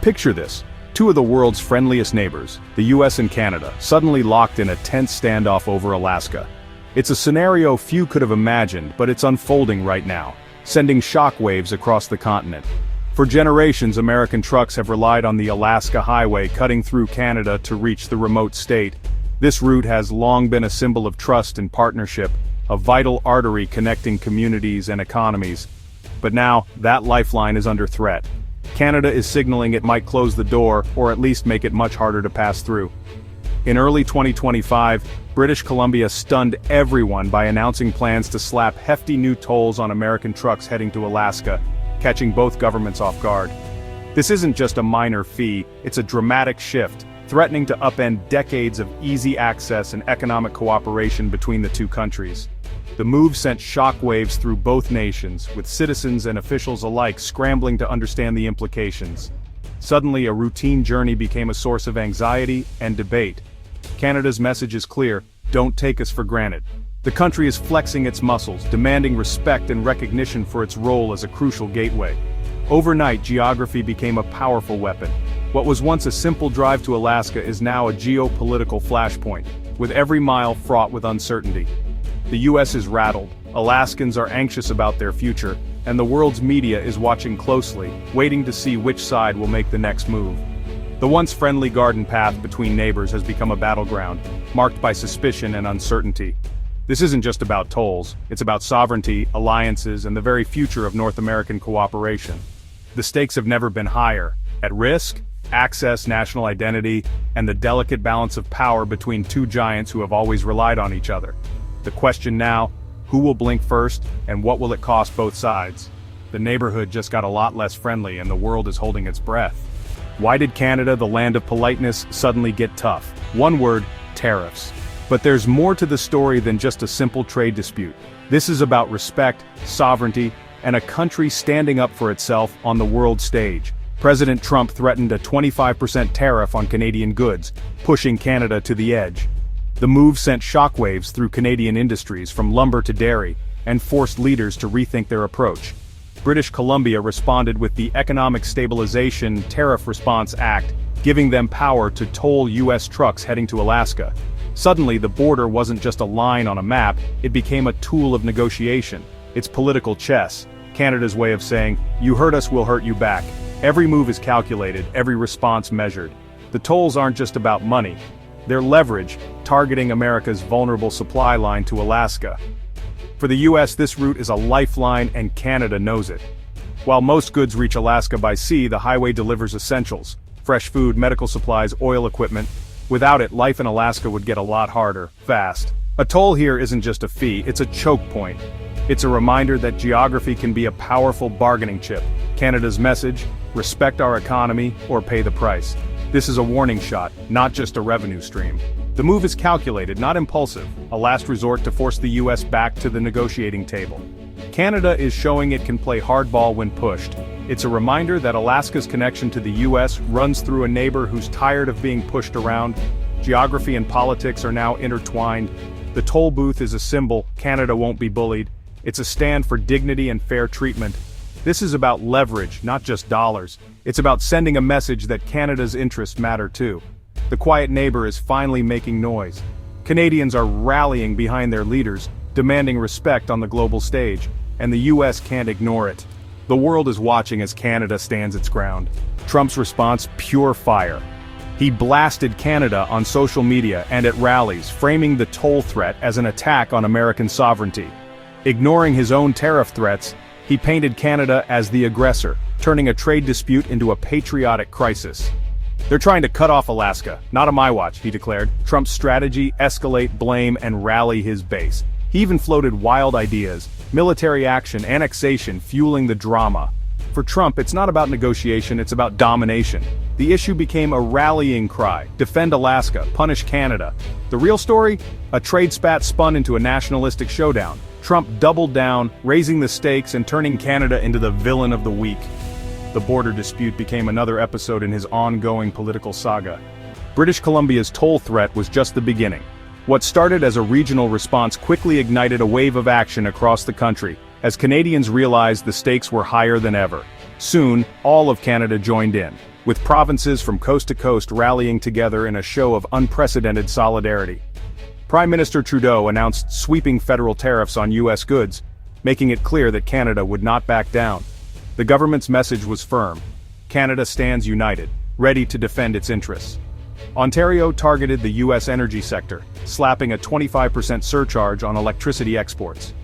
Picture this. Two of the world's friendliest neighbors, the US and Canada, suddenly locked in a tense standoff over Alaska. It's a scenario few could have imagined, but it's unfolding right now, sending shockwaves across the continent. For generations, American trucks have relied on the Alaska Highway cutting through Canada to reach the remote state. This route has long been a symbol of trust and partnership, a vital artery connecting communities and economies. But now, that lifeline is under threat. Canada is signaling it might close the door, or at least make it much harder to pass through. In early 2025, British Columbia stunned everyone by announcing plans to slap hefty new tolls on American trucks heading to Alaska, catching both governments off guard. This isn't just a minor fee, it's a dramatic shift, threatening to upend decades of easy access and economic cooperation between the two countries. The move sent shockwaves through both nations, with citizens and officials alike scrambling to understand the implications. Suddenly, a routine journey became a source of anxiety and debate. Canada's message is clear: don't take us for granted. The country is flexing its muscles, demanding respect and recognition for its role as a crucial gateway. Overnight, geography became a powerful weapon. What was once a simple drive to Alaska is now a geopolitical flashpoint, with every mile fraught with uncertainty. The US is rattled, Alaskans are anxious about their future, and the world's media is watching closely, waiting to see which side will make the next move. The once friendly garden path between neighbors has become a battleground, marked by suspicion and uncertainty. This isn't just about tolls, it's about sovereignty, alliances, and the very future of North American cooperation. The stakes have never been higher. At risk, access, national identity, and the delicate balance of power between two giants who have always relied on each other. The question now: who will blink first, and what will it cost both sides? The neighborhood just got a lot less friendly, and the world is holding its breath. Why did Canada, the land of politeness, suddenly get tough? One word: tariffs. But there's more to the story than just a simple trade dispute. This is about respect, sovereignty, and a country standing up for itself on the world stage. President Trump threatened a 25% tariff on Canadian goods, pushing Canada to the edge. The move sent shockwaves through Canadian industries from lumber to dairy, and forced leaders to rethink their approach. British Columbia responded with the Economic Stabilization Tariff Response Act, giving them power to toll US trucks heading to Alaska. Suddenly, the border wasn't just a line on a map, it became a tool of negotiation. It's political chess, Canada's way of saying, "You hurt us, we'll hurt you back." Every move is calculated, every response measured. The tolls aren't just about money. They're leverage, targeting America's vulnerable supply line to Alaska. For the US, this route is a lifeline, and Canada knows it. While most goods reach Alaska by sea, the highway delivers essentials: fresh food, medical supplies, oil equipment. Without it, life in Alaska would get a lot harder, fast. A toll here isn't just a fee, it's a choke point. It's a reminder that geography can be a powerful bargaining chip. Canada's message: respect our economy or pay the price. This is a warning shot, not just a revenue stream. The move is calculated, not impulsive, a last resort to force the US back to the negotiating table. Canada is showing it can play hardball when pushed. It's a reminder that Alaska's connection to the US runs through a neighbor who's tired of being pushed around. Geography and politics are now intertwined. The toll booth is a symbol: Canada won't be bullied. It's a stand for dignity and fair treatment. This is about leverage, not just dollars. It's about sending a message that Canada's interests matter too. The quiet neighbor is finally making noise. Canadians are rallying behind their leaders, demanding respect on the global stage, and the US can't ignore it. The world is watching as Canada stands its ground. Trump's response: pure fire. He blasted Canada on social media and at rallies, framing the toll threat as an attack on American sovereignty. Ignoring his own tariff threats, he painted Canada as the aggressor, turning a trade dispute into a patriotic crisis. "They're trying to cut off Alaska, not on my watch," he declared. Trump's strategy: escalate, blame, and rally his base. He even floated wild ideas: military action, annexation, fueling the drama. For Trump, it's not about negotiation, it's about domination. The issue became a rallying cry: defend Alaska, punish Canada. The real story? A trade spat spun into a nationalistic showdown. Trump doubled down, raising the stakes and turning Canada into the villain of the week. The border dispute became another episode in his ongoing political saga. British Columbia's toll threat was just the beginning. What started as a regional response quickly ignited a wave of action across the country, as Canadians realized the stakes were higher than ever. Soon, all of Canada joined in. with provinces from coast to coast rallying together in a show of unprecedented solidarity. Prime Minister Trudeau announced sweeping federal tariffs on U.S. goods, making it clear that Canada would not back down. The government's message was firm. Canada stands united, ready to defend its interests. Ontario targeted the U.S. energy sector, slapping a 25% surcharge on electricity exports.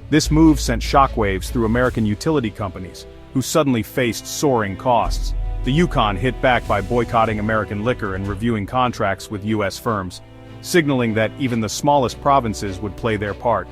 This move sent shockwaves through American utility companies, who suddenly faced soaring costs. The Yukon hit back by boycotting American liquor and reviewing contracts with U.S. firms, signaling that even the smallest provinces would play their part.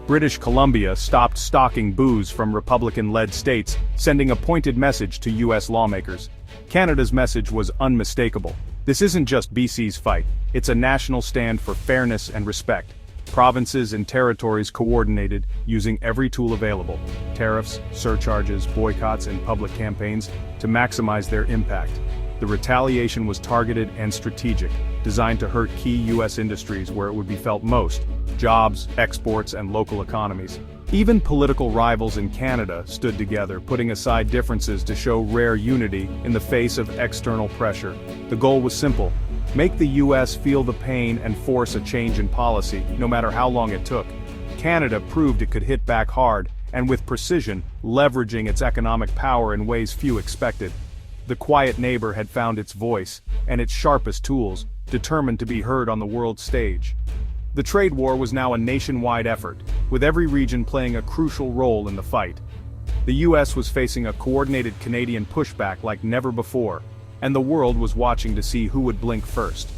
British Columbia stopped stocking booze from Republican-led states, sending a pointed message to U.S. lawmakers. Canada's message was unmistakable. This isn't just BC's fight, it's a national stand for fairness and respect. Provinces and territories coordinated, using every tool available, tariffs, surcharges, boycotts, and public campaigns, to maximize their impact. The retaliation was targeted and strategic, designed to hurt key U.S. industries where it would be felt most: jobs, exports, and local economies. Even political rivals in Canada stood together, putting aside differences to show rare unity in the face of external pressure. The goal was simple: make the U.S. feel the pain and force a change in policy, no matter how long it took. Canada proved it could hit back hard, and with precision, leveraging its economic power in ways few expected. The quiet neighbor had found its voice, and its sharpest tools, determined to be heard on the world stage. The trade war was now a nationwide effort, with every region playing a crucial role in the fight. The U.S. was facing a coordinated Canadian pushback like never before, and the world was watching to see who would blink first.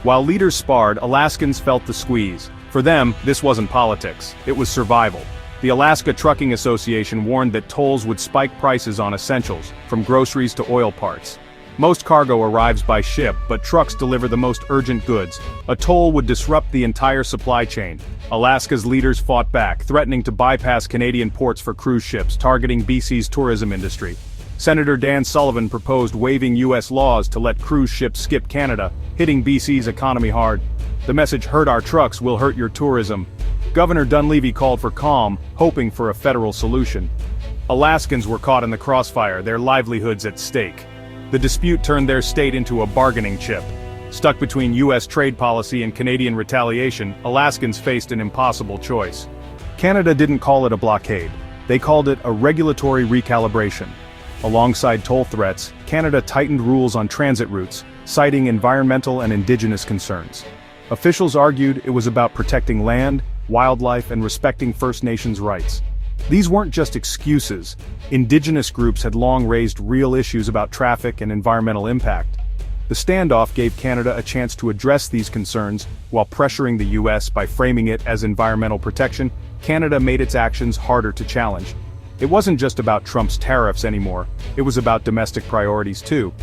While leaders sparred, Alaskans felt the squeeze. For them, this wasn't politics, it was survival. The Alaska Trucking Association warned that tolls would spike prices on essentials, from groceries to oil parts. Most cargo arrives by ship, but trucks deliver the most urgent goods. A toll would disrupt the entire supply chain. Alaska's leaders fought back, threatening to bypass Canadian ports for cruise ships, targeting BC's tourism industry. Senator Dan Sullivan proposed waiving U.S. laws to let cruise ships skip Canada, hitting BC's economy hard. The message, "Hurt our trucks will hurt your tourism." Governor Dunleavy called for calm, hoping for a federal solution. Alaskans were caught in the crossfire, their livelihoods at stake. The dispute turned their state into a bargaining chip. Stuck between U.S. trade policy and Canadian retaliation, Alaskans faced an impossible choice. Canada didn't call it a blockade. They called it a regulatory recalibration. Alongside toll threats, Canada tightened rules on transit routes, citing environmental and indigenous concerns. Officials argued it was about protecting land, wildlife, and respecting First Nations rights. These weren't just excuses. Indigenous groups had long raised real issues about traffic and environmental impact. The standoff gave Canada a chance to address these concerns while pressuring the U.S. by framing it as environmental protection. Canada made its actions harder to challenge. It wasn't just about Trump's tariffs anymore, it was about domestic priorities too.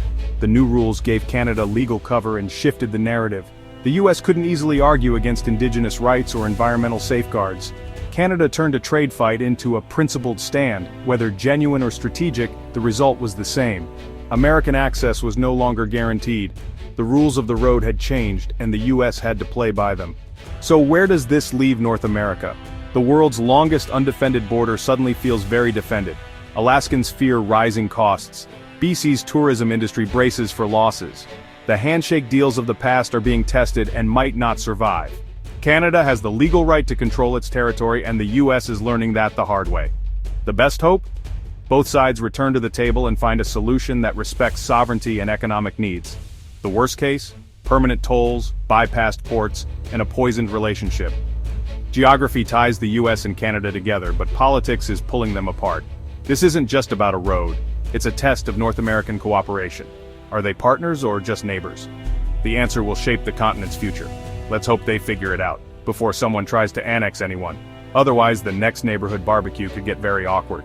The new rules gave Canada legal cover and shifted the narrative. The U.S. couldn't easily argue against Indigenous rights or environmental safeguards. Canada turned a trade fight into a principled stand. Whether genuine or strategic, the result was the same. American access was no longer guaranteed. The rules of the road had changed, and the U.S. had to play by them. So where does this leave North America? The world's longest undefended border suddenly feels very defended. Alaskans fear rising costs. BC's tourism industry braces for losses. The handshake deals of the past are being tested and might not survive. Canada has the legal right to control its territory, and the U.S. is learning that the hard way. The best hope? Both sides return to the table and find a solution that respects sovereignty and economic needs. The worst case? Permanent tolls, bypassed ports, and a poisoned relationship. Geography ties the U.S. and Canada together, but politics is pulling them apart. This isn't just about a road, it's a test of North American cooperation. Are they partners or just neighbors? The answer will shape the continent's future. Let's hope they figure it out before someone tries to annex anyone. Otherwise, the next neighborhood barbecue could get very awkward.